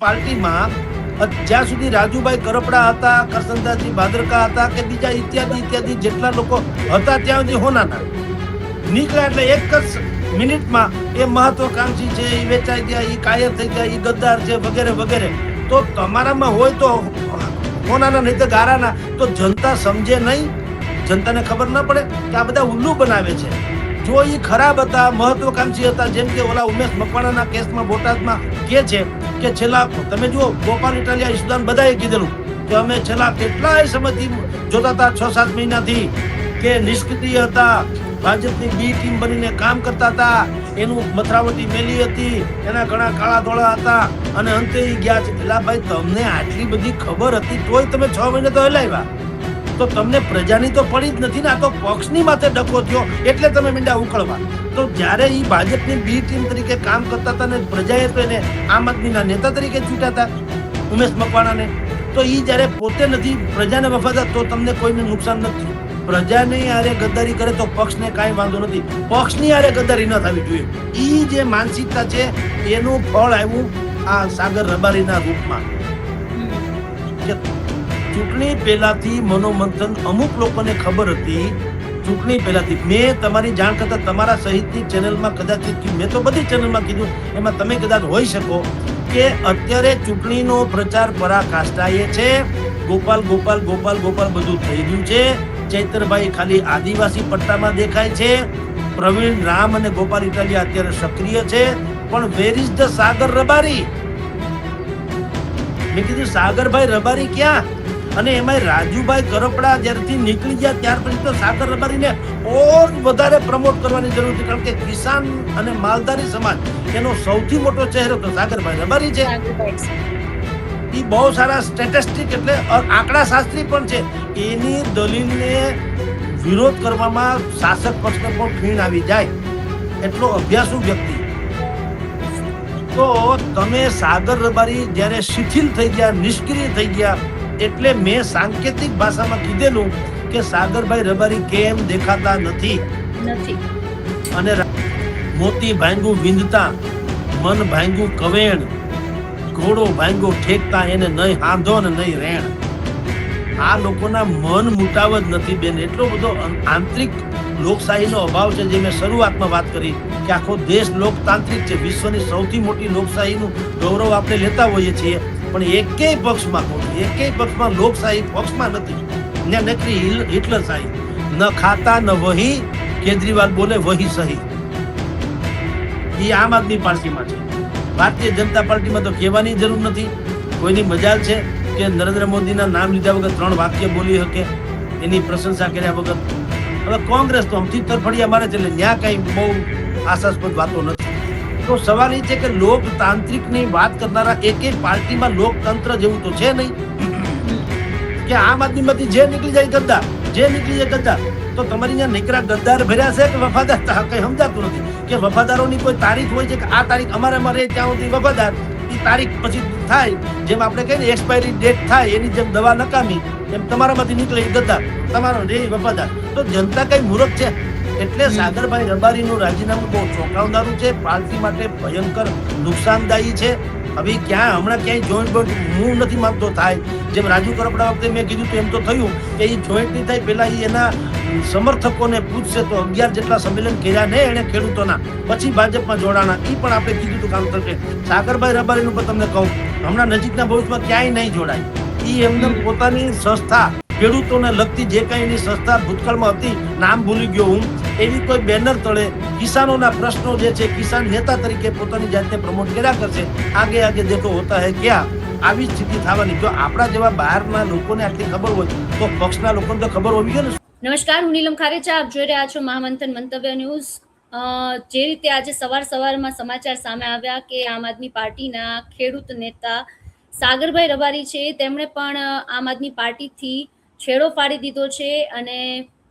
પાર્ટીમાં જ્યાં સુધી રાજુભાઈ કરપડા હતા, કરસનદાસજી ભાદરકા હતા કે બીજા ઇત્યાદિ ઇત્યાદિ જેટલા લોકો હતા ત્યાં સુધી હોનાના નીકળ્યા એટલે એક જ મિનિટમાં એ મહત્વકાંક્ષી છે, એ વેચાઈ ગયા, એ કાયર થઈ ગયા, એ ગદ્દાર છે વગેરે વગેરે. તો તમારામાં હોય તો હોનાના નહીં તો ગારાના. તો જનતા સમજે નહીં, જનતાને ખબર ના પડે કે આ બધા ઉલ્લુ બનાવે છે. જો એ ખરાબ હતા, મહત્વકાંક્ષી હતા, જેમ કે ઓલા ઉમેશ મકવાણાના કેસમાં બોટાદમાં કે છે કે છેલ્લા તમે જુઓ ગોપાલ ઇટાલિયા ઈશુદાન બધાએ કીધેલું કે અમે છેલ્લા કેટલાય સમયથી જોતા હતા, 6-7 મહિનાથી કે નિષ્ક્રિય હતા, ભાજપની બી ટીમ બનીને કામ કરતા હતા, એનું મથરાવટી મેલી હતી, એના ઘણા કાળા ધોળા હતા અને અંતે ઈ ગયા છે. પેલા ભાઈ તમને આટલી બધી ખબર હતી તોય તમે 6 મહિને તો હલાવ્યા, તો તમને પ્રજાની તો પડી જ નથી ને. આ તો પક્ષની માથે ડખો થયો એટલે તમે મીંડા ઉકળવા. તો જ્યારે એ ભાજપની બી ટીમ તરીકે કામ કરતા હતા ને પ્રજાએ તો એને આમ આદમીના નેતા તરીકે ચૂંટ્યા હતા ઉમેશ મકવાણાને, તો એ જ્યારે પોતે નથી પ્રજાને વફાદાર તો તમને કોઈને નુકસાન નથી. પ્રજાને આરે ગદ્દારી કરે તો પક્ષને કાંઈ વાંધો નથી, પક્ષની આરે ગદ્દારી ન થવી જોઈએ. એ જે માનસિકતા છે એનું ફળ આવ્યું આ સાગર રબારીના રૂપમાં. ચૂંટણી પહેલાથી મનોમંથન અમુક લોકોને ખબર હતી. ચૂંટણી પહેલાથી મેં તમારી જાણ કરતા તમારા સહિતની ચેનલમાં કદાચ મેં તો બધી ચેનલમાં કીધું, એમાં તમે કદાચ હોઈ શકો કે અત્યારે ચૂંટણીનો પ્રચાર પરાકાષ્ઠાએ છે. ગોપાલ ગોપાલ ગોપાલ ગોપાલ બધું થઈ ગયું છે. ચૈતરભાઈ ખાલી આદિવાસી પટ્ટામાં દેખાય છે. પ્રવીણ રામ અને ગોપાલ ઇટાલિયા અત્યારે સક્રિય છે. પણ વેર ઇઝ ધ સાગર રબારી? મેં કીધું સાગરભાઈ રબારી ક્યાં? અને એમાં રાજુભાઈ કરપડા જ્યારથી નીકળી ગયા ત્યાર પછી તો સાગર રબારીને ઓર વધારે પ્રમોટ કરવાની જરૂર છે, કારણ કે કિસાન અને માલધારી સમાજ એનો સૌથી મોટો ચહેરો તો સાગરભાઈ રબારી છે. એ બહુ સારા સ્ટેટિસ્ટિક એટલે આંકડા શાસ્ત્રી પણ છે. એની દલીલને વિરોધ કરવામાં શાસક પક્ષને પણ ખીણ આવી જાય એટલો અભ્યાસુ વ્યક્તિ. તો તમે સાગર રબારી જ્યારે શિથિલ થઈ ગયા, નિષ્ક્રિય થઈ ગયા, એટલે મેં સાંકેતિક ભાષામાં કીધેલું કે સાગરભાઈ રબારી કેમ દેખાતા નથી. અને મોતી ભાંગું વિંધતા, મન ભાંગું કવેણ, ઘોડો ભાંગો ઠેકતા, એને નહીં હાંધો ને નહીં રેણ. આ લોકોના મન મુટાવ જ નથી બેન. એટલો બધો આંતરિક લોકશાહીનો અભાવ છે. જે મેં શરૂઆતમાં વાત કરી કે આખો દેશ લોકતાંત્રિક છે, વિશ્વની સૌથી મોટી લોકશાહીનું ગૌરવ આપણે લેતા હોઈએ છીએ, પણ એકેય પક્ષમાં લોકશાહી પક્ષમાં નથી. ને નકરી હિટલરશાહી, ન ખાતા ન વહી, કેજરીવાલ બોલે વહી સહી. એ આમ આદમી પાર્ટીમાં છે. ભારતીય જનતા પાર્ટીમાં તો કહેવાની જરૂર નથી. કોઈની મજાલ છે કે નરેન્દ્ર મોદીના નામ લીધા વગર 3 વાક્ય બોલી શકે, એની પ્રશંસા કર્યા વગર. હવે કોંગ્રેસ તો આમથી તરફડિયા મારે છે, એટલે ત્યાં કઈ બહુ આશાસ્પદ વાતો નથી. તો સવાલ એ છે કે લોકતાંત્રિકની વાત કરનારા એકેય પાર્ટીમાં લોકતંત્ર જેવું તો છે નહીં કે આમ આદમીમાંથી જે નીકળી જાય ગદ્દાર, જે નીકળી જાય ગદ્દાર. તો તમારી ત્યાં નીકળ્યા ગદ્દાર ભર્યા છે કે વફાદાર? કઈ સમજાતું નથી કે વફાદારોની કોઈ તારીખ હોય છે કે આ તારીખ અમારે ત્યાં સુધી વફાદાર, એ તારીખ પછી થાય. જેમ આપણે કહીએ ને એક્સપાયરી ડેટ થાય, એની જેમ દવા નકામી, એમ તમારામાંથી નીકળે ગદ્દાર, તમારો રે વફાદાર. તો જનતા કઈ મૂર્ખ છે? એટલે સાગરભાઈ રબારીનું રાજીનામું બહુ ચોંકાવનારું છે, પાર્ટી માટે ભયંકર નુકસાનદાયી છે. હવે હમણાં ક્યાંય જોઈન્ટ હું નથી માનતો થાય. જેમ રાજુ કરપડા વખતે મેં કીધું એમ તો થયું કે એ જોઈન્ટ નહીં થાય. પેલા એના સમર્થકોને પૂછશે તો 11 જેટલા સંમેલન કર્યા ને એને ખેડૂતોના, પછી ભાજપમાં જોડાણા. એ પણ આપણે કીધું હતું કામ થશે. સાગરભાઈ રબારીનું પણ તમને કહું, હમણાં નજીકના ભવિષ્યમાં ક્યાંય નહીં જોડાય. એ એમને પોતાની સંસ્થા, ખેડૂતોને લગતી જે કઈ એની સંસ્થા ભૂતકાળમાં હતી, નામ ભૂલી ગયો હું, એવી કોઈ બેનર તળે કિસાનોના પ્રશ્નો જે છે કિસાન નેતા તરીકે પોતાની જાતને પ્રમોટ કર્યા કરશે. આગે આગે દેખો હોતા હે ક્યાં. આવી સ્થિતિ થવાની. જો આપણા જેવા બહારના લોકોને આટલી ખબર હોય તો પક્ષના લોકોને તો ખબર હોવી જોઈએ ને. નમસ્કાર, હું નીલમ ખારેચા, આપ જોઈ રહ્યા છો મહામંથન મંતવ્ય ન્યૂઝ. જે રીતે આજે સવારમાં સમાચાર સામે આવ્યા કે આમ આદમી પાર્ટીના ખેડૂત નેતા સાગરભાઈ રબારી છે, તેમણે પણ આમ આદમી પાર્ટીથી છેડો ફાડી દીધો છે અને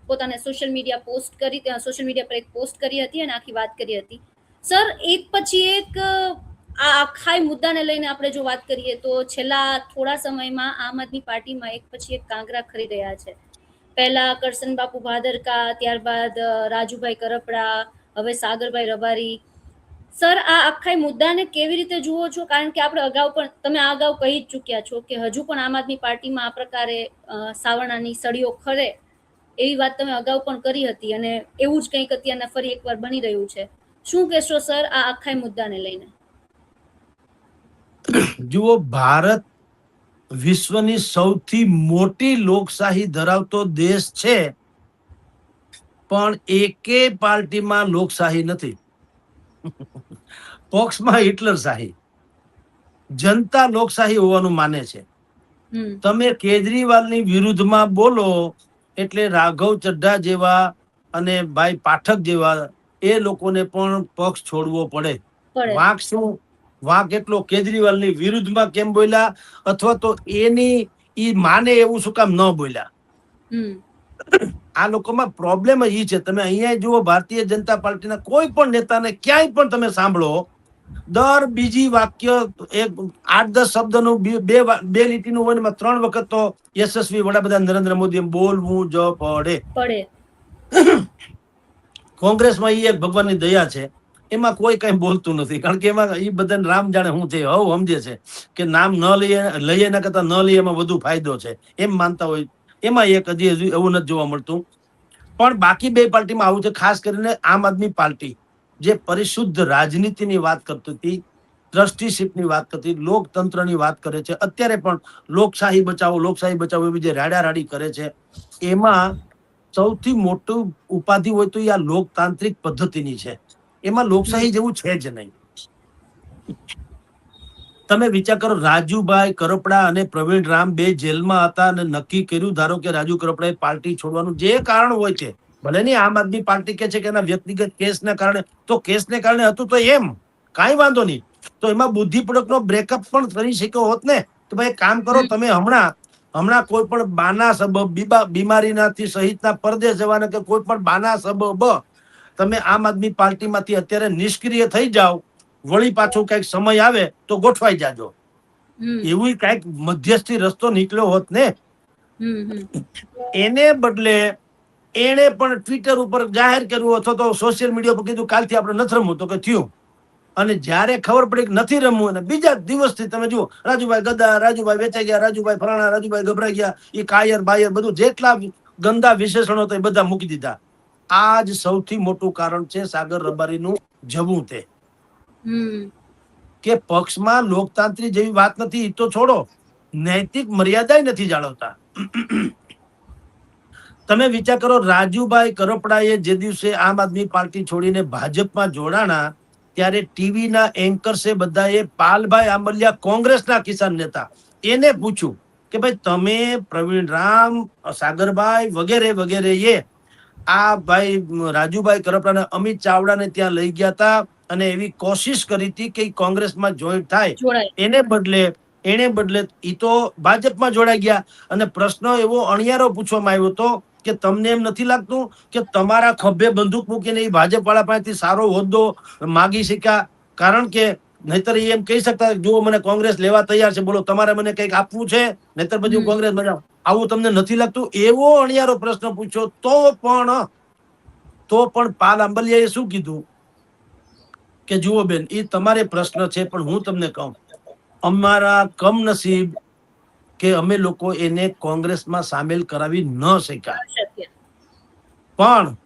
પોતાના સોશિયલ મીડિયા પર એક પોસ્ટ કરી હતી અને આખી વાત કરી હતી. સર, એક પછી એક આ આખા મુદ્દાને લઈને આપણે જો વાત કરીએ તો છેલ્લા થોડા સમયમાં આમ આદમી પાર્ટીમાં એક પછી એક કાંગરા ખરી રહ્યા છે. પહેલા કરસન બાપુ ભાદરકા, ત્યારબાદ રાજુભાઈ કરપડા, હવે સાગરભાઈ રબારી. સર, આ આખા મુદ્દાને કેવી રીતે જુઓ છો? કારણ કે આપણે અગાઉ પણ તમે આ અગાઉ કહી જ ચૂક્યા છો કે હજુ પણ આમ આદમી પાર્ટીમાં આ પ્રકારે સાવરણાની સળીઓ ખરે એવી વાત તમે અગાઉ પણ કરી હતી, અને એવું જ કંઈક અત્યારના ફરી એકવાર બની રહ્યું છે. શું કહેશો સર આ આખા મુદ્દાને લઈને? જુઓ, ભારત વિશ્વની સૌથી મોટી લોકશાહી ધરાવતો દેશ છે, પણ એકે પાર્ટીમાં લોકશાહી નથી. પક્ષમાં હિટલરશાહી, જનતા લોકશાહી હોવાનું માને છે. તમે કેજરીવાલની વિરુદ્ધમાં બોલો એટલે રાઘવ ચડ્ઢા જેવા અને ભાઈ પાઠક જેવા એ લોકોને પણ પક્ષ છોડવો પડે. વાંક શું? વાંક એટલો કેજરીવાલની વિરુદ્ધમાં કેમ બોલ્યા, અથવા તો એની ઈ માને એવું શું કામ ન બોલ્યા? આ લોકોમાં પ્રોબ્લેમ એ છે. તમે અહીંયા જુઓ, ભારતીય જનતા પાર્ટીના કોઈ પણ નેતાને ક્યાંય પણ તમે સાંભળો, દર બીજી વાક્ય એક 8-10 શબ્દનું બે લીટીનું હોય ને 3 વખત તો યશસ્વી વડાપ્રધાન નરેન્દ્ર મોદી એમ બોલવું જ પડે. કોંગ્રેસમાં એ એક ભગવાનની દયા છે, એમાં કોઈ કઈ બોલતું નથી, કારણ કે એમાં એ બધાને રામ જાણે શું છે, હવ સમજે છે કે નામ ન લઈએ ના કરતા ન લઈએ એમાં વધુ ફાયદો છે, એમ માનતા હોય. એમાં એક હજી એવું નથી જોવા મળતું. પણ બાકી બે પાર્ટીમાં આવું છે. ખાસ કરીને આમ આદમી પાર્ટી જે પરિશુદ્ધ રાજનીતિની વાત કરતી હતી, ટ્રસ્ટીશીપની વાત કરતી, લોકતંત્રની વાત કરે છે, અત્યારે પણ લોકશાહી બચાવો એવી જે રાડારાડી કરે છે, એમાં સૌથી મોટું ઉપાધિ હોય તો આ લોકતાંત્રિક પદ્ધતિની છે. એમાં લોકશાહી જેવું છે જ નહીં. તમે વિચાર કરો, રાજુભાઈ કરપડા અને પ્રવીણ રામ બે જેલમાં હતા અને નક્કી કર્યું, ધારો કે રાજુ કરપડાએ પાર્ટી છોડવાનું જે કારણ હોય છે, ભલે નહીં આમ આદમી પાર્ટી કે છે કે એના વ્યક્તિગત કેસને કારણે, તો કેસને કારણે હતું તો એમ કાંઈ વાંધો નહીં, તો એમાં બુદ્ધિપૂર્વકનો બ્રેકઅપ પણ કરી શક્યો હોત ને. તો ભાઈ કામ કરો, તમે હમણાં કોઈ પણ બાના સબબ, બીમારીનાથી સહિતના પરદેશ જવાના કે કોઈ પણ બાના સબબ તમે આમ આદમી પાર્ટીમાંથી અત્યારે નિષ્ક્રિય થઈ જાઓ, વળી પાછો કઈક સમય આવે તો ગોઠવાઈ જાજો. એવું કઈક મધ્યસ્થી રસ્તો નીકળ્યો હોત ને. એને બદલે એને પણ ટ્વિટર ઉપર જાહેર કર્યું અથવા તો સોશિયલ મીડિયા પર કીધું કાલથી આપણે નથી રમવું, તો કે થયું. અને જ્યારે ખબર પડી કે નથી રમવું, અને બીજા દિવસથી તમે જુઓ, રાજુભાઈ ગદા, રાજુભાઈ વેચાઈ ગયા, રાજુભાઈ ફલાણા, રાજુભાઈ ગભરાઈ ગયા, એ કાયર બાયર બધું જેટલા ગંદા વિશેષણો હતા એ બધા મૂકી દીધા. આ જ સૌથી મોટું કારણ છે સાગર રબારીનું જવું. તે કે પક્ષમાં લોકતાંત્રિક જેવી વાત નથી, તો છોડો, નૈતિક મર્યાદા નથી જાળવતા. તમે વિચાર કરો, રાજુભાઈ કરપડાએ જે દિવસે આમ આદમી પાર્ટી છોડીને ભાજપમાં જોડાણા, ત્યારે ટીવીના એન્કર્સે બધાએ પાલભાઈ આંબલિયા, કોંગ્રેસના કિસાન નેતા, એને પૂછ્યું કે ભાઈ તમે પ્રવીણ રામ, સાગરભાઈ વગેરે વગેરે આ ભાઈ રાજુભાઈ કરપડાને અમિત ચાવડાને ત્યાં લઈ ગયા હતા અને એવી કોશિશ કરી હતી કે કોંગ્રેસમાં જોઈન્ટ થાય, એને બદલે ઈ તો ભાજપમાં જોડાઈ ગયા. અને પ્રશ્ન એવો અણિયારો પૂછવામાં આવ્યો હતો કે તમને એમ નથી લાગતું કે તમારા ખભે બંદૂક મૂકીને એ ભાજપ વાળા પાસેથી સારો હોદ્દો માગી શક્યા? કારણ કે નહીતર એમ કહી શકતા, જો મને કોંગ્રેસ લેવા તૈયાર છે, બોલો તમારે મને કંઈક આપવું છે, નહીતર પછી કોંગ્રેસ બનાવ. આવું તમને નથી લાગતું? એવો અણિયારો પ્રશ્ન પૂછ્યો તો પણ પાલ આંબલિયાએ શું કીધું કે જુઓ બેન, એ તમારે પ્રશ્ન છે, પણ હું તમને કહું, અમારા કમનસીબ કે અમે લોકો એને કોંગ્રેસમાં સામેલ કરાવી ન શક્યા, પણ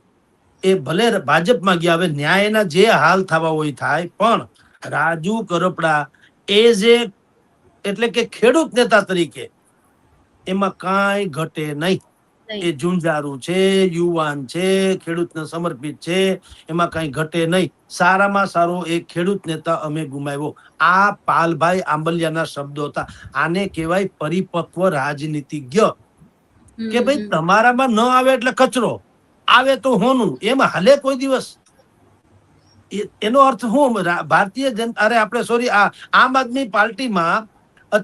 એ ભલે ભાજપમાં ગયા, હવે ન્યાયના જે હાલ થવા હોય થાય, પણ રાજુ કરપડા એઝ એટલે કે ખેડૂત નેતા તરીકે એમાં કાંઈ ઘટે નહીં. એ ઝુંઝારું છે, યુવાન છે, ખેડૂતને સમર્પિત છે, એમાં કઈ ઘટે નહીં. સારામાં સારો એક ખેડૂત નેતા અમે ગુમાવ્યો. આ પાલભાઈ આંબલિયાના શબ્દો હતા. આને કહેવાય પરિપક્વ રાજનીતિજ્ઞ. કે ભાઈ તમારામાં ન આવે એટલે કચરો, આવે તો હોનું, એમ હાલે કોઈ દિવસ? એનો અર્થ શું? ભારતીય જનતા, અરે આપણે સોરી, આમ આદમી પાર્ટીમાં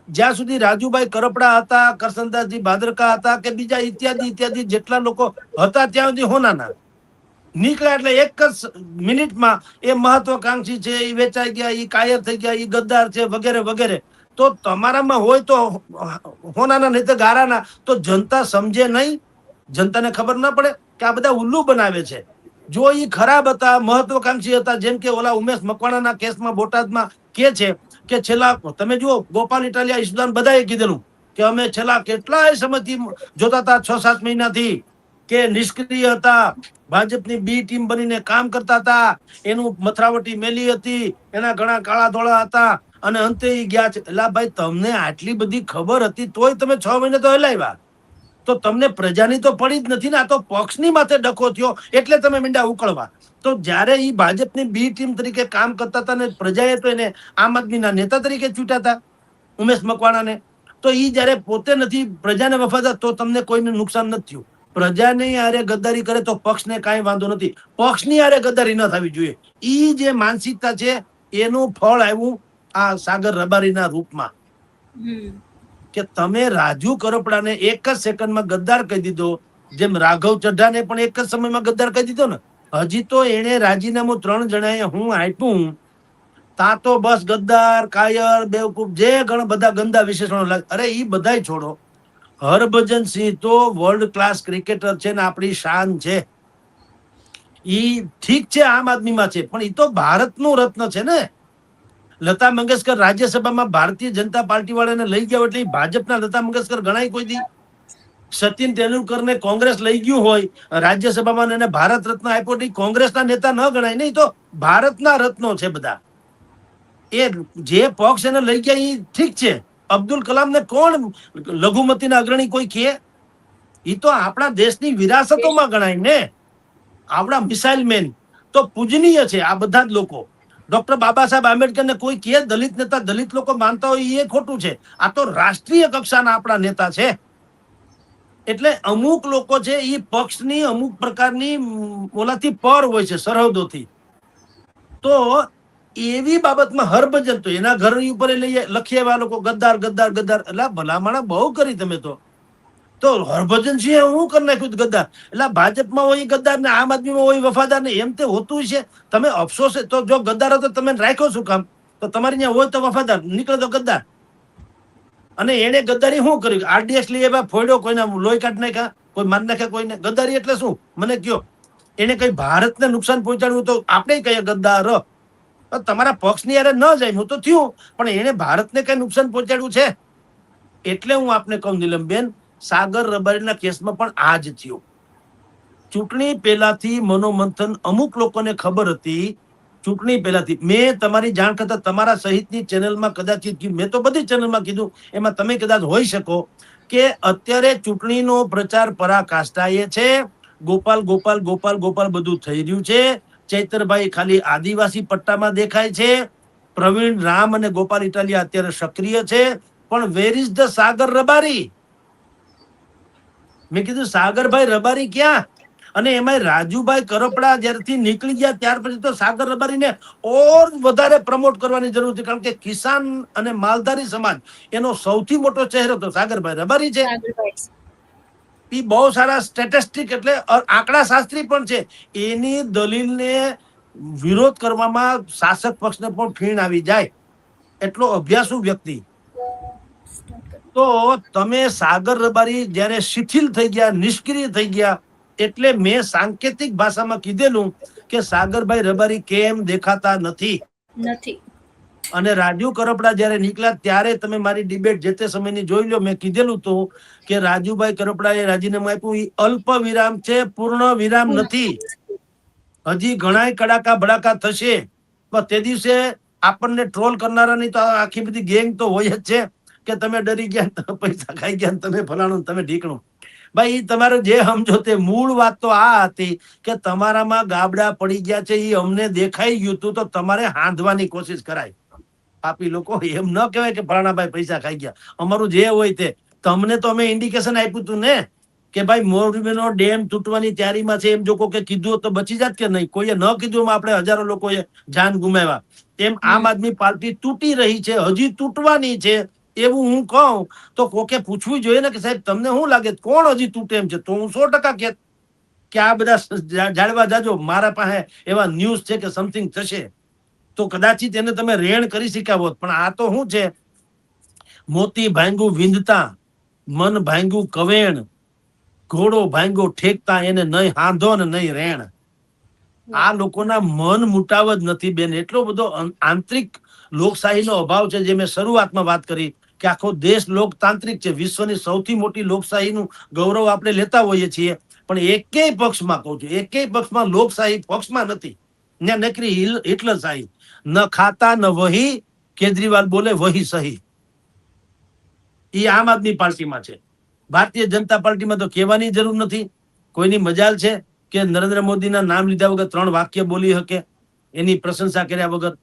જ્યાં સુધી રાજુભાઈ કરપડા હતા, કરસનદાસજી ભાદરકા હતા, કે બીજા ઇત્યાદિ જેટલા લોકો હતા, ત્યાં સુધી હોનાના નીકળ્યા એટલે એક જ મિનિટમાં એ મહત્વકાંક્ષી છે, એ વેચાઈ ગયા, એ કાયર થઈ ગયા, એ ગદ્દાર છે, વગેરે વગેરે. તો તમારામાં હોય તો હોનાના, નહીં તો ગારાના. તો જનતા સમજે નહીં? જનતાને ખબર ના પડે કે આ બધા ઉલ્લુ બનાવે છે? જો ઈ ખરાબ હતા, મહત્વકાંક્ષી હતા, જેમ કે ઓલા ઉમેશ મકવાણાના કેસમાં બોટાદમાં કે છે કે છેલ્લા તમે જુઓ ગોપાલ ઇટાલિયા ઈસુદાન બધાએ કીધેલું કે અમે છેલ્લા કેટલાય સમયથી જોતા હતા 6-7 મહિનાથી કે નિષ્ક્રિય હતા, ભાજપની બી ટીમ બનીને કામ કરતા હતા, એનું મથરાવટી મેલી હતી, એના ઘણા કાળા ધોળા હતા અને અંતે ઈ ગયા છે. એલા ભાઈ, તમને આટલી બધી ખબર હતી તોય તમે 6 મહિને તો હલાવ્યા, તો તમને પ્રજાની તો પડી જ નથી ને. આ તો પક્ષની માથે ડખો થયો એટલે તમે મીંડા ઉકળવા. તો જ્યારે ઈ ભાજપની બી ટીમ તરીકે કામ કરતા હતા ને પ્રજાએ તો એને આમ આદમીના નેતા તરીકે ચૂંટ્યા હતા, ઉમેશ મકવાણાને, તો ઈ જ્યારે પોતે નથી પ્રજાને વફાદાર તો તમને કોઈને નુકસાન નથી થયું. પ્રજાને હારે ગદ્દારી કરે તો પક્ષને કાંઈ વાંધો નથી, પક્ષની હારે ગદ્દારી ન થવી જોઈએ. ઈ જે માનસિકતા છે એનું ફળ આવ્યું આ સાગર રબારીના રૂપમાં કે તમે રાજુ કરપડાને એક જ સેકન્ડમાં ગદ્દાર કહી દીધો, જેમ રાઘવ ચઢ્ઢાને પણ એક જ સમયમાં ગદ્દાર કહી દીધો ને. હજી તો એને રાજીનામું 3 જણાએ હું આપ્યું તા તો બસ ગદ્દાર, કાયર, બેવકૂફ, જે ઘણા બધા ગંદા વિશેષણો લાગે. અરે ઈ બધાય છોડો, હરભજન સિંહ તો વર્લ્ડ ક્લાસ ક્રિકેટર છે ને આપણી શાન છે. ઈ ઠીક છે આમ આદમીમાં છે પણ ઈ તો ભારતનું રત્ન છે ને. લતા મંગેશકર રાજ્યસભામાં ભારતીય જનતા પાર્ટી વાળાને લઈ ગયા એટલે ભાજપના લતા મંગેશકર ગણાય કોઈ દી? સચિન તેંડુલકરને કોંગ્રેસ લઈ ગયું હોય રાજ્યસભામાં એને ભારત રત્ન આપ્યો, કોંગ્રેસના નેતા ન ગણાય. નહીં તો ભારતના રત્નો છે બધા. એ જે પક્ષ એને લઈ ગયા એ ઠીક છે. અબ્દુલ કલામને કોણ લઘુમતીના અગ્રણી કોઈ કહે? એ તો આપણા દેશની વિરાસતોમાં ગણાય ને. આપણા મિસાઇલ મેન તો પૂજનીય છે આ બધા જ લોકો. ડોક્ટર બાબા સાહેબ આંબેડકરને કોઈ કહે દલિત નેતા, દલિત લોકો માનતા હોય એ ખોટું છે. આ તો રાષ્ટ્રીય કક્ષાના આપણા નેતા છે. એટલે અમુક લોકો છે એ પક્ષની અમુક પ્રકારની ઓલાથી પર હોય છે, સરહદોથી. તો એવી બાબતમાં હરભજન તો એના ઘરની ઉપર લખી આવ્યા લોકો ગદ્દાર ગદ્દાર ગદ્દાર. એટલે ભલામણા બહુ કરી તમે તો હરભજન સિંહ હું કરી નાખ્યું ગદ્દાર. એટલે ભાજપમાં હોય ગદ્દાર ને આમ આદમીમાં હોય વફાદાર ને, એમ તે હોતું છે. તમે અફસોસ તો જો ગદ્દાર હતો તમે રાખ્યો શું કામ? તો તમારી ત્યાં હોય તો વફાદાર, નીકળે તો ગદ્દાર. અને એને ગદ્દારી શું કર્યું? આરડીએક્સ લઈ આવ્યા, ફોડ્યો, કોઈના લોહી કાઢ નાખ્યા, કોઈ મારી નાખ્યા કોઈને. ગદ્દારી એટલે શું મને કયો? એને કઈ ભારતને નુકસાન પહોંચાડ્યું તો આપણે કહીએ ગદ્દાર. તમારા પક્ષની યારે ન જાય હું તો થયું, પણ એને ભારતને કઈ નુકસાન પહોંચાડ્યું છે? એટલે હું આપને કહું નીલમબેન, સાગર રબારીના કેસમાં પણ આ જ થયું. ચૂંટણી પહેલાથી મનોમંથન અમુક લોકોને ખબર હતી. ચૂંટણી પહેલાથી મેં તમારી જાણ કરતા તમારા સહિતની ચેનલમાં કદાચિત, મેં તો બધી ચેનલમાં કીધું, એમાં તમે કદાચ હોઈ શકો કે અત્યારે ચૂંટણીનો પ્રચાર પરાકાષ્ઠાએ છે. ગોપાલ ગોપાલ ગોપાલ ગોપાલ બધું થઈ રહ્યું છે. ચૈતરભાઈ ખાલી આદિવાસી પટ્ટામાં દેખાય છે. પ્રવીણ રામ અને ગોપાલ ઇટાલિયા અત્યારે સક્રિય છે. પણ વેર ઇઝ ધ સાગર રબારી? મેં કીધું સાગરભાઈ રબારી ક્યાં? અને એમાં રાજુભાઈ કરપડા જ્યારથી નીકળી ગયા ત્યાર પછી તો સાગર રબારીને ઓર વધારે પ્રમોટ કરવાની જરૂર છે. કારણ કે કિસાન અને માલધારી સમાજ એનો સૌથી મોટો ચહેરો તો સાગરભાઈ રબારી છે. એ બહુ સારા સ્ટેટિસ્ટિક એટલે આંકડા શાસ્ત્રી પણ છે. એની દલીલને વિરોધ કરવામાં શાસક પક્ષને પણ ફીણ આવી જાય એટલો અભ્યાસુ વ્યક્તિ. તો તમે સાગર રબારી જયારે શિથિલ થઈ ગયા, નિષ્ક્રિય થઈ ગયા, એટલે મેં સાંકેતિક ભાષામાં કીધેલું કે સાગરભાઈ રબારી કેમ દેખાતા નથી. અને રાજુ કરપડા જયારે નીકળ્યા ત્યારે તમે મારી ડિબેટ જે તે સમયની જોઈ લો. મેં કીધેલું હતું કે રાજુભાઈ કરપડાએ રાજીનામું આપ્યું એ અલ્પ વિરામ છે, પૂર્ણ વિરામ નથી. હજી ઘણા કડાકા ભડાકા થશે. પણ તે દિવસે આપણને ટ્રોલ કરનારાની તો આખી બધી ગેંગ તો હોય જ છે કે તમે ડરી ગયા, પૈસા ખાઈ ગયા, તમે ફલાણું, તમે ઢીકણું. ભાઈ તમારું જે સમજો તે મૂળ વાત તો આ હતી કે તમારામાં ગાબડા પડી ગયા છે એ અમને દેખાઈ ગયું હતું, તો તમારે હાંધવાની કોશિશ કરાય. પાપી લોકો એમ ન કહેવાય કે ફલાણાભાઈ પૈસા ખાઈ ગયા. અમારું જે હોય તે તમને તો અમે ઇન્ડિકેશન આપ્યું હતું ને કે ભાઈ મોરબીનો ડેમ તૂટવાની તૈયારીમાં છે. એમ જો કોઈ કીધું તો બચી જાત કે નહીં? કોઈએ ન કીધું આપણે હજારો લોકોએ જાન ગુમાવ્યા. એમ આમ આદમી પાર્ટી તૂટી રહી છે, હજી તૂટવાની છે એવું હું કહું તો કોકે પૂછવું જોઈએ ને કે સાહેબ તમને શું લાગે કોણ હજી તૂટે એમ છે? તો હું 100% કે આ બધા જાળવા જાજો, મારા પાસે એવા ન્યૂઝ છે કે સમથિંગ થશે. તો કદાચિત એને તમે રેણ કરી શક્યા હોત. પણ આ તો શું છે, મોતી ભાંગું વિંધતા, મન ભાંગું કવેણ, ઘોડો ભાંગો ઠેકતા, એને નહીં હાંધો ને નહીં રેણ. આ લોકોના મન મુટાવ જ નથી બેન. એટલો બધો આંતરિક લોકશાહીનો અભાવ છે. જે મેં શરૂઆતમાં વાત કરી કે આખો દેશ લોકતાંત્રિક છે, વિશ્વની સૌથી મોટી લોકશાહીનું ગૌરવ આપણે લેતા હોઈએ છીએ, પણ એકેય પક્ષમાં કહું છું, એકેય પક્ષમાં લોકશાહી પક્ષમાં નથી. ત્યાં નકરી હિટલરશાહી. ન ખાતા ન વહી, કેજરીવાલ બોલે વહી સહી. એ આમ આદમી પાર્ટીમાં છે. ભારતીય જનતા પાર્ટીમાં તો કહેવાની જરૂર નથી. કોઈની મજાલ છે કે નરેન્દ્ર મોદીના નામ લીધા વગર 3 વાક્ય બોલી શકે, એની પ્રશંસા કર્યા વગર.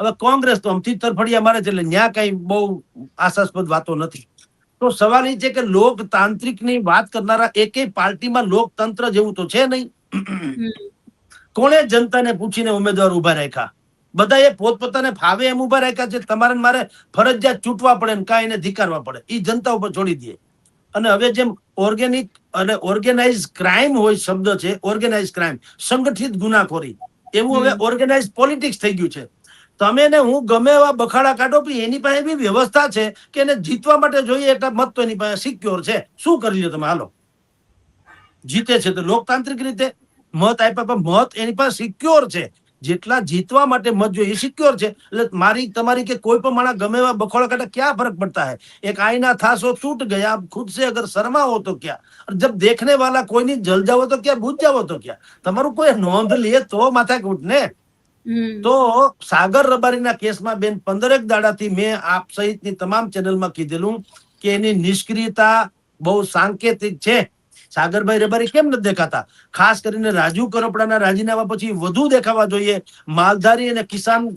હવે કોંગ્રેસ તો અમથી તરફડિયા મારે છે, એટલે ન્યા કઈ બહુ આશાસ્પદ વાતો નથી. તો સવાલ એ છે કે લોકતાંત્રિકની વાત કરનારા એકેય પાર્ટીમાં લોકતંત્ર જેવું તો છે નહીં. કોણે જનતાને પૂછીને ઉમેદવાર ઉભા રાખ્યા? બધાએ પોતપોતાને ફાવે એમ ઉભા રાખ્યા છે. તમારે મારે ફરજિયાત ચૂંટવા પડે ને કાંઈ એને ધિકારવા પડે, એ જનતા ઉપર છોડી દે. અને હવે જેમ ઓર્ગેનિક અને ઓર્ગેનાઇઝ ક્રાઇમ હોય, શબ્દ છે ઓર્ગેનાઇઝ ક્રાઇમ, સંગઠિત ગુનાખોરી, એવું હવે ઓર્ગેનાઇઝ પોલિટિક્સ થઈ ગયું છે. તમે ને હું ગમે એવા બખાડા કાઢો, પણ એની પાસે એવી વ્યવસ્થા છે કે એને જીતવા માટે જોઈએ એટલા મત તો એની પાસે સિક્યોર છે. શું કરી લો તમે? હાલો, જીતે છે તો લોકતાંત્રિક રીતે મત આપ્યા, પણ મત એની પાસે સિક્યોર છે. જેટલા જીતવા માટે મત જોઈએ એ સિક્યોર છે. એટલે મારી તમારી કે કોઈ પણ માણસ ગમે એવા બખોડા કાઢે, ક્યાં ફરક પડતા है? एक आईना था सो टूट गया, खुद से अगर शर्मा हो तो क्या, और जब देखने वाला कोई नहीं, जल जाओ तो क्या, बुझ जाओ तो क्या. તમારું કોઈ નોંધ લે તો માથા કૂટ ને. તો સાગર રબારીના કેસમાં બેન 15 દાડાથી મેં આપ સહિતની તમામ ચેનલમાં કીધેલું કે એની નિષ્ક્રિયતા બહુ સાંકેતિક છે. સાગરભાઈ રબારી કેમ નથી દેખાતા? ખાસ કરીને રાજુ કરપડાના રાજીનામા પછી વધુ દેખાવા જોઈએ. માલધારી અને કિસાન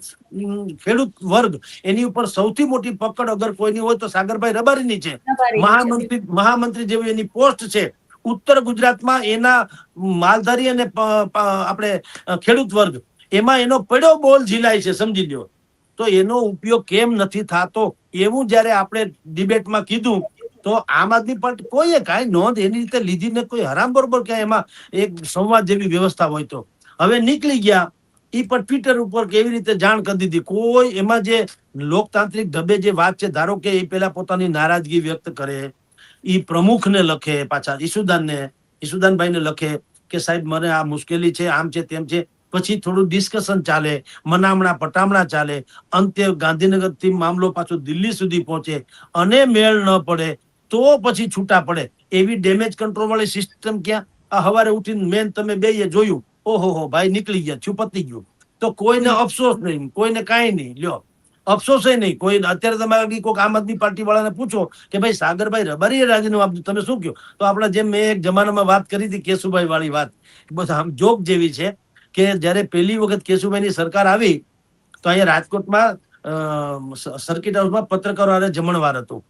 ખેડૂત વર્ગ, એની ઉપર સૌથી મોટી પકડ અગર કોઈની હોય તો સાગરભાઈ રબારીની છે. મહામંત્રી જેવી એની પોસ્ટ છે. ઉત્તર ગુજરાતમાં એના માલધારી અને આપણે ખેડૂત વર્ગ, એમાં એનો પડ્યો બોલ ઝીલાય છે, સમજી લ્યો. તો એનો ઉપયોગ કેમ નથી થતો? એવું જયારે આપણે ડિબેટમાં કીધું તો આમ આદમી પાર્ટી કોઈએ કાંઈ નોંધ એની રીતે લીધી ને, કોઈ હરામ બરોબર ક્યાં એમાં એક સંવાદ જેવી વ્યવસ્થા હોય તો. હવે નીકળી ગયા એ પણ ટ્વિટર ઉપર કેવી રીતે જાણ કરી દીધી. કોઈ એમાં જે લોકતાંત્રિક ઢબે જે વાત છે, ધારો કે એ પેલા પોતાની નારાજગી વ્યક્ત કરે, એ પ્રમુખને લખે, પાછા ઈસુદાનભાઈને લખે કે સાહેબ મને આ મુશ્કેલી છે, આમ છે તેમ છે. પછી થોડું ડિસ્કશન ચાલે, મનામણા પટામણા ચાલે, અંતે ગાંધીનગર થી મામલો પાછો દિલ્હી સુધી પહોંચે અને મેળ ન પડે તો પછી છૂટા પડે. એવી ડેમેજ કંટ્રોલ વાળી સિસ્ટમ ક્યાં? આ હવારે ઉઠીને મેન તમે બેયે જોયું, ઓહો ભાઈ નીકળી ગયા, છુપતી ગયું. તો કોઈને અફસોસ નહીં, કોઈને કાંઈ નહીં. લ્યો, અફસોસ નહીં કોઈ. અત્યારે તમારે કોઈક આમ આદમી પાર્ટી વાળાને પૂછો કે ભાઈ સાગરભાઈ રબારીએ રાજીનામું આપ્યું, તમે શું કહો? તો આપણા જેમ મેં એક જમાનામાં વાત કરી હતી કેશુભાઈ વાળી વાત, બસ આમ જોક જેવી છે કે જયારે પહેલી વખત કેશુભાઈની સરકાર આવી તો અહીંયા રાજકોટમાં સર્કિટ હાઉસમાં પત્રકારો હારે જમણવાર હતું.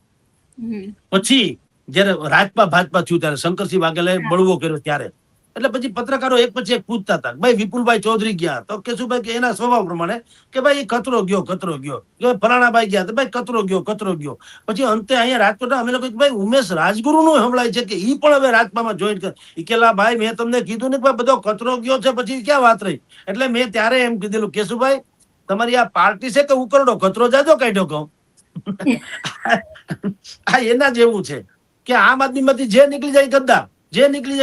પછી જયારે રાજપા ભાજપા થયું ત્યારે શંકરસિંહ વાઘેલાએ બળવો કર્યો ત્યારે, એટલે પછી પત્રકારો એક પછી એક પૂછતા હતા, ભાઈ વિપુલભાઈ ચૌધરી ગયા તો કેશુભાઈ કે એના સ્વભાવ પ્રમાણે કે ભાઈ કચરો ગયો, ફલાણાભાઈ ગયા તો ભાઈ કચરો ગયો. પછી અંતે અહીંયા રાજકોટમાં અમે લોકો ભાઈ ઉમેશ રાજગુરુ નું સંભળાય છે કે ઈ પણ હવે રાજપામાં જોઈન કરે. કેલા ભાઈ મેં તમને કીધું ને બધો કચરો ગયો છે, પછી ક્યાં વાત રહી? એટલે મેં ત્યારે એમ કીધેલું, કેશુભાઈ તમારી આ પાર્ટી છે કે ઉકરડો કચરો જાજો કાઢ્યો કહું. આ એના જેવું છે કે આમ આદમી માંથી જે નીકળી જાય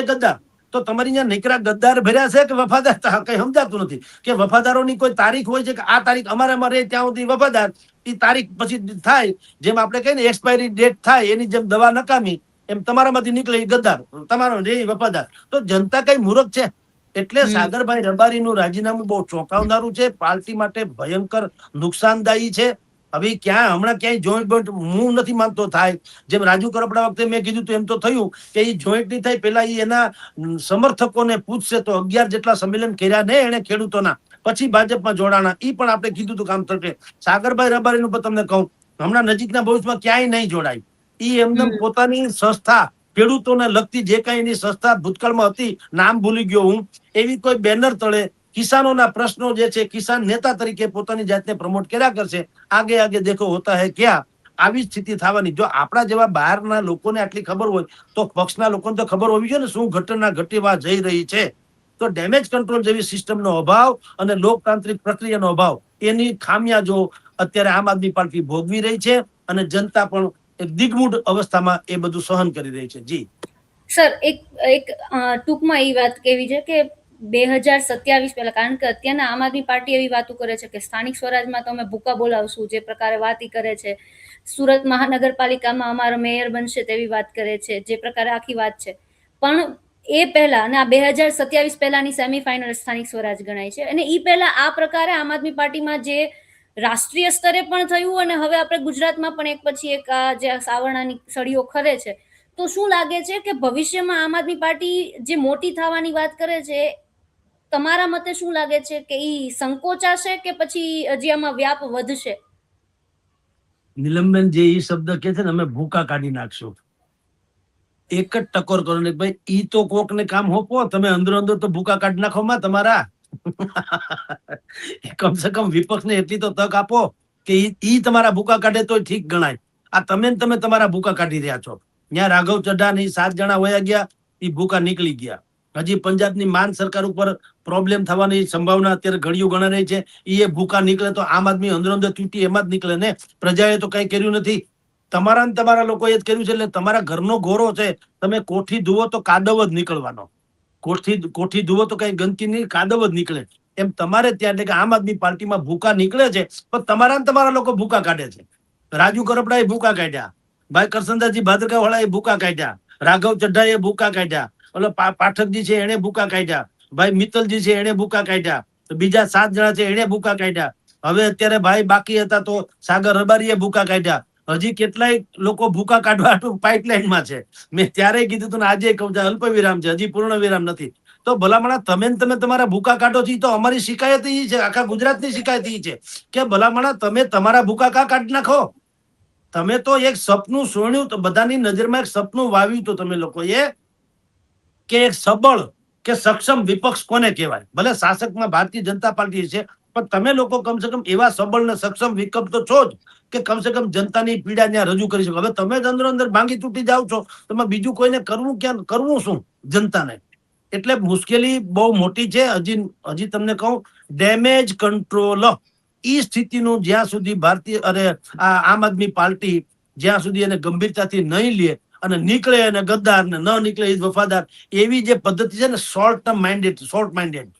ગદ્દાર, તો તમારી ત્યાં નીકળ્યા ગદ્દાર ભર્યા છે કે વફાદાર? કઈ સમજાતું નથી કે વફાદારોની કોઈ તારીખ હોય છે કે આ તારીખ અમારે ત્યાં સુધી વફાદાર, એ તારીખ પછી થાય, જેમ આપણે કહીએ ને એક્સપાયરી ડેટ થાય એની જેમ દવા નકામી, એમ તમારામાંથી નીકળે એ ગદ્દાર, તમારો રે વફાદાર. તો જનતા કઈ મૂર્ખ છે? એટલે સાગરભાઈ રબારીનું રાજીનામું બહુ ચોંકાવનારું છે, પાર્ટી માટે ભયંકર નુકસાનદાયી છે. હવે હમણાં ક્યાંય જોઈન્ટ બોઈન્ટ હું નથી માનતો થાય. જેમ રાજુ કરપડા વખતે મેં કીધું એમ તો થયું કે એ જોઈન્ટ નહીં થાય. પેલા એના સમર્થકોને પૂછશે તો 11 જેટલા સંમેલન કર્યા ને એને ખેડૂતોના, પછી ભાજપમાં જોડાણા. એ પણ આપણે કીધું હતું કામ થશે. સાગરભાઈ રબારીનું પણ તમને કહું, હમણાં નજીકના ભવિષ્યમાં ક્યાંય નહીં જોડાય. એ એમને પોતાની સંસ્થા, ખેડૂતોને લગતી જે કઈ એની સંસ્થા ભૂતકાળમાં હતી, નામ ભૂલી ગયો હું, એવી કોઈ બેનર તળે કિસાનોના પ્રશ્નો જે છે, કિસાન નેતા તરીકે પોતાની જાતને પ્રમોટ કર્યા કરશે. આગે દેખો હોતા હે ક્યાં. આવી સ્થિતિ થવાની. જો આપણા જેવા બહારના લોકોને આટલી ખબર હોય તો પક્ષના લોકોને તો ખબર હોવી જોઈએ ને શું ઘટના ઘટીવા જઈ રહી છે. તો ડેમેજ કંટ્રોલ જેવી સિસ્ટમનો અભાવ અને લોકતાંત્રિક પ્રક્રિયાનો અભાવ, એની ખામિયાજો અત્યારે આમ આદમી પાર્ટી ભોગવી રહી છે અને જનતા પણ એક દિગ્મૂઢ અવસ્થામાં એ બધું સહન કરી રહી છે. જી સર, એક ટૂંકમાં એ વાત કેવી છે કે 2027 પહેલા, કારણ કે અત્યારના આમ આદમી પાર્ટી એવી વાતો કરે છે કે સ્થાનિક સ્વરાજમાં તો અમે ભૂકા બોલાવશું, જે પ્રકારે વાત કરે છે. સુરત મહાનગરપાલિકામાં અમારો મેયર બનશે તેવી વાત કરે છે, જે પ્રકારે આખી વાત છે. પણ એ પહેલા અને આ 2027 પહેલાની સેમીફાઇનલ સ્થાનિક સ્વરાજ ગણાય છે, અને એ પહેલા આ પ્રકારે આમ આદમી પાર્ટીમાં જે રાષ્ટ્રીય સ્તરે પણ થયું અને હવે આપણે ગુજરાતમાં પણ એક પછી એક આ જે સાવરણાની સળીઓ ખરે છે. તો શું લાગે છે કે ભવિષ્યમાં આમ આદમી પાર્ટી જે મોટી થવાની વાત કરે છે, તમારા મતે શું લાગે છે કે ઈ સંકોચાશે કે પછી હજી આમાં વ્યાપ વધશે? નિલમબેન જે ઈ શબ્દ કે છે ને, અમે ભૂકા કાઢી નાખશું, એક જ ટકોર કરો ને ભાઈ, ઈ તો કોક ને કામ હોપો, તમે અંદરો અંદર તો ભૂકા કાઢી નાખો માં તમારા. કમસે કમ વિપક્ષને એટલી તો તક આપો કે ઈ તમારા ભૂકા કાઢે તો ઠીક ગણાય. આ તમે તમારા ભૂકા કાઢી રહ્યા છો. ત્યાં રાઘવ ચઢ્ઢા ની 7 જણા વયા ગયા, ઈ ભૂકા નીકળી ગયા. હજી પંજાબની માન સરકાર ઉપર પ્રોબ્લેમ થવાની સંભાવના અત્યારે ઘડીઓ ગણા રહી છે. એ ભૂકા નીકળે તો આમ આદમી અંદરો અંદર તૂટી એમાં જ નીકળે ને. પ્રજાએ તો કઈ કર્યું નથી, તમારા ને તમારા લોકોએ જ કર્યું છે. એટલે તમારા ઘરનો ગોરો છે, તમે કોઠી ધુવો તો કાદવ જ નીકળવાનો. કોઠી ધુવો તો કઈ ગંદકી નહીં, કાદવ જ નીકળે. એમ તમારે ત્યાં એટલે કે આમ આદમી પાર્ટીમાં ભૂકા નીકળે છે, પણ તમારા ને તમારા લોકો ભૂકા કાઢે છે. રાજુ કરપડા એ ભૂકા કાઢ્યા, ભાઈ કરસનદાસજી ભાદરકા વાળા એ ભૂકા કાઢ્યા, રાઘવ ચઢ્ઢા એ ભૂકા કાઢ્યા, ઓલો પાઠકજી છે એને ભૂકા કાઢ્યા, ભાઈ મિત્તલજી છે એને ભૂકા કાઢ્યા, બીજા 7 જણા છે એને ભૂકા કાઢ્યા. હવે અત્યારે ભાઈ બાકી હતા તો સાગર રબારીએ ભૂકા કાઢ્યા. હજી કેટલાય લોકો ભૂકા કાઢવા પાઇપલાઇનમાં છે. મેં ત્યારે કીધું હતું ને આજે કહું છું, અલ્પ વિરામ છે, હજી પૂર્ણ વિરામ નથી. તો ભલામણા તમે તમારા ભૂકા કાઢો છો. તો અમારી શિકાયત એ છે, આખા ગુજરાતની શિકાયત એ છે કે ભલામણા તમે તમારા ભૂકા કા કાઢી નાખો. તમે તો એક સપનું સોણ્યું, તો બધાની નજરમાં એક સપનું વાવ્યું તો તમે લોકોએ કે એક સબળ કે સક્ષમ વિપક્ષ કોને કહેવાય. ભલે શાસકમાં ભારતીય જનતા પાર્ટી છે, પણ તમે લોકો કમસે કમ એવા સબળ ને સક્ષમ વિકલ્પ તો છો જ કે કમસે કમ જનતાની પીડા ત્યાં રજૂ કરી શકો. હવે તમે જ અંદરો અંદર ભાંગી તૂટી જાઓ છો, તમે બીજું કોઈને કરવું ક્યાં, કરવું શું જનતાને? એટલે મુશ્કેલી બહુ મોટી છે. હજી તમને કહું, ડેમેજ કંટ્રોલ ઈ સ્થિતિનું જ્યાં સુધી આમ આદમી પાર્ટી જ્યાં સુધી એને ગંભીરતાથી નહીં લે અને નીકળે અને ગદ્દાર ને ન નીકળે એ વફાદાર, એવી જે પદ્ધતિ છે ને, શોર્ટ માઇન્ડેડ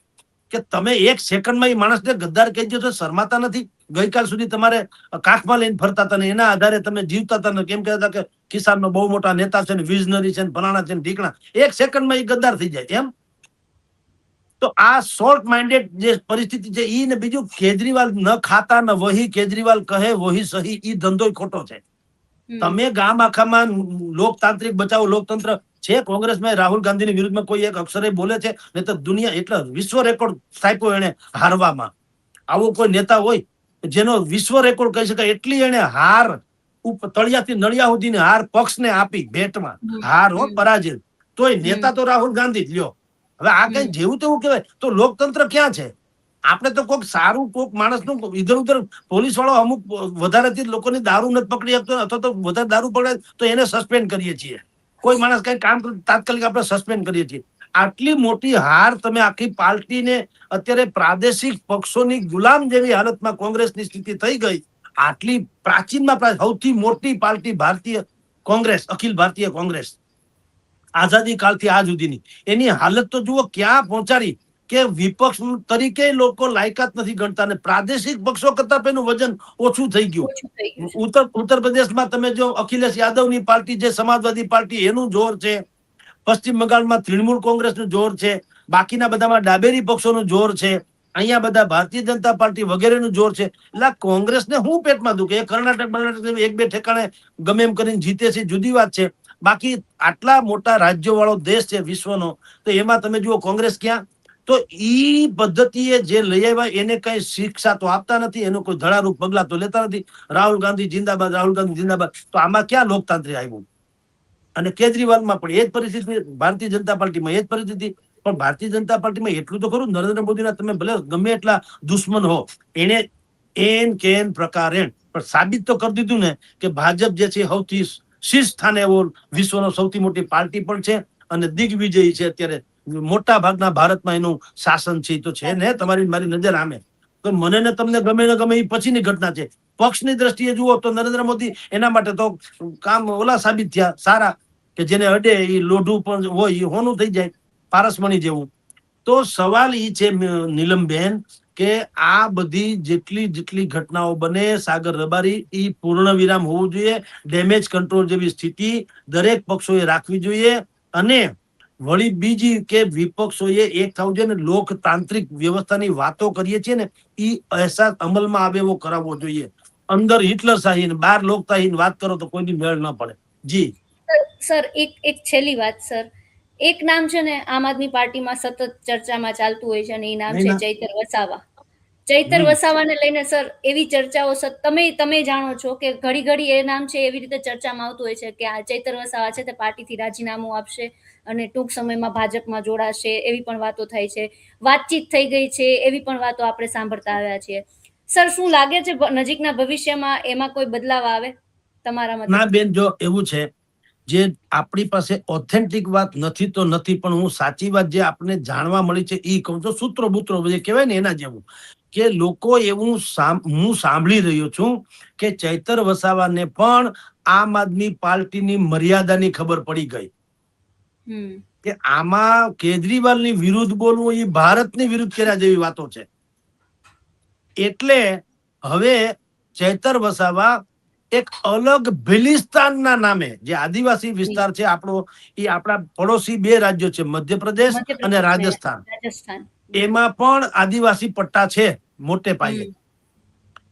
કે તમે એક સેકન્ડમાં એ માણસને ગદ્દાર કહી દો તો શરમાતા નથી. ગઈકાલ સુધી તમારે કાખમાં લઈને ફરતા હતા ને એના આધારે તમે જીવતા હતા ને કેમ કહેતા કે કિસાનનો બહુ મોટા નેતા છે ને, વિઝનરી છે ને, ફલાણા છે ને, ઢીકણા. એક સેકન્ડમાં એ ગદ્દાર થઈ જાય એમ. તો આ શોર્ટ માઇન્ડેડ જે પરિસ્થિતિ છે ઈ ને બીજું, કેજરીવાલ ન ખાતા ન વહી કેજરીવાલ કહે વહી સહી, ઈ ધંધો ખોટો છે. તમે ગામ આખામાં લોકતાંત્રિક બચાવો લોકતંત્ર છે. કોંગ્રેસમાં રાહુલ ગાંધીની વિરુદ્ધમાં કોઈ એક અક્ષરે બોલે છે ને તો દુનિયા એટલે વિશ્વ રેકોર્ડ સ્થાપ્યો એને હારવામાં. આવો કોઈ નેતા હોય જેનો વિશ્વ રેકોર્ડ કહી શકાય એટલી એને હાર, તળિયાથી નળિયા સુધીની હાર પક્ષને આપી ભેટમાં. હાર હો, પરાજય. તોય નેતા તો રાહુલ ગાંધી જ લ્યો. હવે આ કઈ જેવું તેવું કહેવાય તો લોકતંત્ર ક્યાં છે? આપણે તો કોઈક સારું કોઈક માણસનું ઇધર ઉધર પોલીસ વાળો અમુક વધારેથી લોકોની દારૂ નથી પકડી શકતો અથવા તો વધારે દારૂ પકડે તો એને સસ્પેન્ડ કરીએ છીએ. કોઈ માણસ કઈ કામ તાત્કાલિક આપણે સસ્પેન્ડ કરીએ છીએ. આટલી મોટી હાર તમે આખી પાર્ટીને અત્યારે પ્રાદેશિક પક્ષોની ગુલામ જેવી હાલતમાં કોંગ્રેસની સ્થિતિ થઈ ગઈ. આટલી પ્રાચીનમાં સૌથી મોટી પાર્ટી ભારતીય કોંગ્રેસ, અખિલ ભારતીય કોંગ્રેસ, આઝાદી કાળથી આજ સુધીની, એની હાલત તો જુઓ ક્યાં પહોંચાડી કે વિપક્ષ તરીકે લોકો લાયકાત નથી ગણતા ને પ્રાદેશિક પક્ષો કરતા એનું વજન ઓછું થઈ ગયું. ઉત્તર પ્રદેશમાં તમે જો અખિલેશ યાદવની પાર્ટી જે સમાજવાદી પાર્ટી એનું જોર છે, પશ્ચિમ બંગાળમાં તૃણમૂલ કોંગ્રેસનું જોર છે, બાકીના બધામાં ડાબેરી પક્ષોનું જોર છે, અહીંયા બધા ભારતીય જનતા પાર્ટી વગેરેનું જોર છે. એટલે કોંગ્રેસને હું પેટમાં દુખે. કર્ણાટક એક બે ઠેકાણે ગમે એમ કરીને જીતે છે, જુદી વાત છે. બાકી આટલા મોટા રાજ્યો વાળો દેશ છે વિશ્વનો, તો એમાં તમે જુઓ કોંગ્રેસ ક્યાં. તો ઈ પદ્ધતિએ જે લઈ આવ્યા એને કઈ શિક્ષા તો આપતા નથી, એનું કોઈ ધડારૂપ પગલા તો લેતા નથી. રાહુલ ગાંધી જિંદાબાદ, રાહુલ ગાંધી જિંદાબાદ. તો આમાં ક્યાં લોકતાંત્રિક આવ્યું? અને કેજરીવાલમાં પણ એ જ પરિસ્થિતિ, ભારતીય જનતા પાર્ટીમાં એ જ પરિસ્થિતિ. પણ ભારતીય જનતા પાર્ટીમાં એટલું તો ખરું, નરેન્દ્ર મોદીના તમે ભલે ગમે એટલા દુશ્મન હો, એને એન કેન પ્રકારે પણ સાબિત તો કરી દીધું ને કે ભાજપ જે છે સૌથી શીર્ષ સ્થાને એવો વિશ્વનો સૌથી મોટી પાર્ટી પણ છે અને દિગ્વિજયી છે. અત્યારે મોટા ભાગના ભારતમાં એનું શાસન છે. તો છે ને તમારી મારી નજર આમે. તો મને ને તમને ગમે ને ગમે એ પછીની ઘટના છે. પક્ષની દ્રષ્ટિએ જુઓ તો નરેન્દ્ર મોદી એના માટે તો કામ ઓલા સાબિત થયા સારા કે જેને અડે એ લોઢું પણ હોય એ હોનું થઈ જાય, પારસમણી જેવું. તો સવાલ ઈ છે નીલમબેન કે આ બધી જેટલી ઘટનાઓ બને, સાગર રબારી ઈ પૂર્ણ વિરામ હોવું જોઈએ. ડેમેજ કંટ્રોલ જેવી સ્થિતિ દરેક પક્ષોએ રાખવી જોઈએ અને વળી બીજી કે વિપક્ષોએ એક થવું જોઈએ ને લોકતાંત્રિક વ્યવસ્થાની વાતો કરીએ છીએ ને ઈ અહેસાસ અમલમાં આવે એવો કરાવવો જોઈએ. અંદર હિટલર શાહી ને બહાર લોકશાહી વાત કરો તો કોઈની મેળ ન પડે. જી સર એક છેલ્લી વાત સર, એક નામ છે ને આમ આદમી પાર્ટીમાં સતત ચર્ચામાં ચાલતું હોય છે અને એ નામ છે ચૈતર વસાવા. ચૈતર વસાવાને લઈને સર એવી ચર્ચાઓ તમે જાણો છો કે ઘડી ઘડી એ નામ છે એવી રીતે ચર્ચામાં આવતું હોય છે કે આ ચૈતર વસાવા છે તે પાર્ટીથી રાજીનામું આપશે અને ટૂંક સમયમાં ભાજપમાં જોડાશે, એવી પણ વાતો થાય છે. વાતચીત થઈ ગઈ છે એવી પણ વાતો આપણે સાંભળતા આવ્યા છીએ. સર શું લાગે છે નજીકના ભવિષ્યમાં એમાં કોઈ બદલાવ આવે તમારા મતે? ના બેન, જો એવું છે જે આપણી પાસે ઓથેન્ટિક વાત નથી તો નથી, પણ હું સાચી વાત જે આપણને જાણવા મળી છે એ કહું છું. સૂત્રો બૂત્રો જે કહેવાય ને એના જેવું કે લોકો એવું હું સાંભળી રહ્યો છું કે ચૈતર વસાવાને પણ આમ આદમી પાર્ટીની મર્યાદાની ખબર પડી ગઈ કે આમાં કેજરીવાલની વિરુદ્ધ બોલવું એ ભારતની વિરુદ્ધ કર્યા જેવી વાતો છે. એટલે હવે ચૈતર વસાવા એક અલગ ભિલિસ્તાનના નામે, જે આદિવાસી વિસ્તાર છે આપણો, એ આપણા પડોશી બે રાજ્યો છે મધ્યપ્રદેશ અને રાજસ્થાન. એમાં પણ આદિવાસી પટ્ટા છે મોટે પાયે,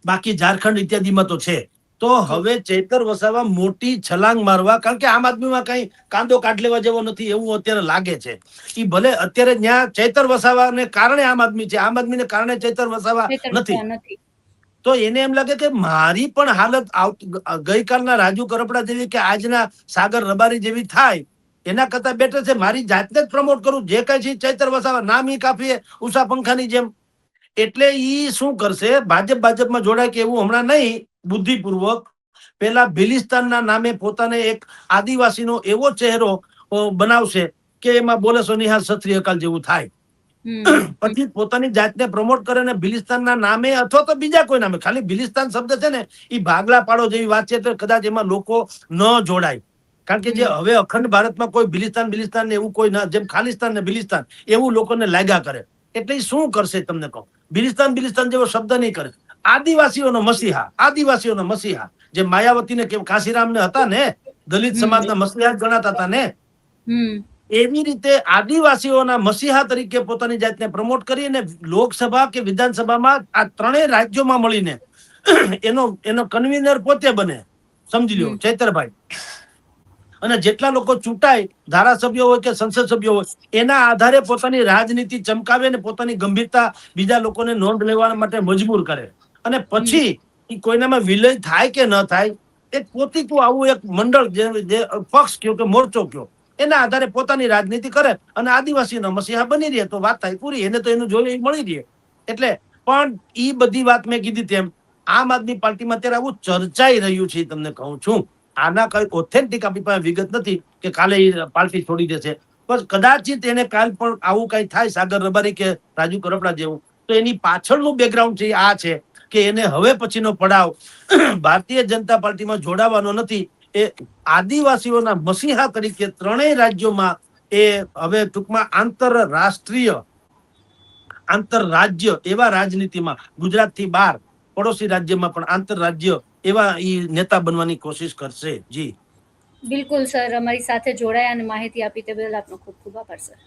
બાકી ઝારખંડ ઇત્યાદિમાં તો છે. તો હવે ચૈતર વસાવા મોટી છલાંગ મારવા, કારણ કે આમ આદમીમાં કઈ કાંદો કાઢ લેવા જેવો નથી એવું અત્યારે લાગે છે. એ ભલે અત્યારે ત્યાં ચૈતર વસાવાને કારણે આમ આદમી છે, આમ આદમીને કારણે ચૈતર વસાવા નથી, તો એને એમ લાગે કે મારી પણ હાલત ગઈકાલના રાજુ કરપડા જેવી કે આજના સાગર રબારી જેવી થાય એના કરતા બેટર છે મારી જાતને જ પ્રમોટ કરું, જે કઈ છે ચૈતર વસાવા નામ ઈ કાફી ઉષા પંખાની જેમ. એટલે ઈ શું કરશે, ભાજપમાં જોડાય કે એવું હમણાં નહીં, બુદ્ધિપૂર્વક પેલા ભિલિસ્તાનના નામે પોતાને એક આદિવાસીનો એવો ચહેરો બનાવશે કે એમાં બોલેસો નિહાલ સત્રી અકાલ જેવું થાય. પછી પોતાની જાતને પ્રમોટ કરે ને ભિલિસ્તાનના નામે અથવા તો બીજા કોઈ નામે, ખાલી ભિલિસ્તાન શબ્દ છે ને એ ભાગલા પાડો જેવી વાત છે, તો કદાચ એમાં લોકો ન જોડાય. કારણ કે જે હવે અખંડ ભારતમાં કોઈ ભિલિસ્તાન ને એવું કોઈ ના, જેમ ખાલિસ્તાન ને ભિલિસ્તાન એવું લોકોને લાગ્યા કરે. એટલે શું કરશે તમને કહું, ભિલિસ્તાન જેવો શબ્દ નહીં કરે. આદિવાસીઓનો મસીહા, જે માયાવતી ને કેમ કાશીરામ ને હતા ને, દલિત સમાજના મસીહા ગણાતા હતા ને, એવી રીતે આદિવાસીઓના મસીહા તરીકે પોતાની જાતને પ્રમોટ કરી અને લોકસભા કે વિધાનસભામાં આ ત્રણેય રાજ્યોમાં મળીને એનો કન્વીનર પોતે બને, સમજી લો ચૈતરભાઈ. અને જેટલા લોકો ચૂંટાય, ધારાસભ્યો હોય કે સંસદ સભ્યો હોય, એના આધારે પોતાની રાજનીતિ ચમકાવે ને પોતાની ગંભીરતા બીજા લોકોને નોંધ લેવા માટે મજબૂર કરે. અને પછી કોઈનામાં વિલય થાય કે ન થાય, એક પોતીકું આવું એક મંડળ, જે પક્ષ કયો કે મોરચો કયો, એના આધારે પોતાની રાજનીતિ કરે અને આદિવાસીનો મસીહા બની રહે તો વાત થાય પૂરી. એને તો એનું જોઈએ મળી રહે. એટલે પણ ઈ બધી વાત મેં કીધી તેમ આમ આદમી પાર્ટીમાં અત્યારે આવું ચર્ચાઈ રહ્યું છે. તમને કહું છું, આના કઈ ઓથેન્ટિક આપણી પાસે વિગત નથી કે કાલે એ પાર્ટી છોડી દેશે, પણ કદાચિત એને કાલ પણ આવું કઈ થાય સાગર રબારી કે રાજુ કરપડા જેવું, તો એની પાછળનું બેકગ્રાઉન્ડ છે આ છે કે એને હવે પછીનો પડાવ ભારતીય જનતા પાર્ટીમાં જોડાવાનો નથી. એ આદિવાસીઓના મસીહા તરીકે ત્રણેય રાજ્યોમાં એ હવે ટૂંકમાં આંતરરાજ્ય એવા રાજનીતિમાં, ગુજરાતથી બહાર પડોશી રાજ્યમાં પણ આંતરરાજ્ય એવા નેતા બનવાની કોશિશ કરશે. જી બિલકુલ સર, અમારી સાથે જોડાયા અને માહિતી આપી તે બદલ આપનો ખૂબ ખૂબ આભાર સર.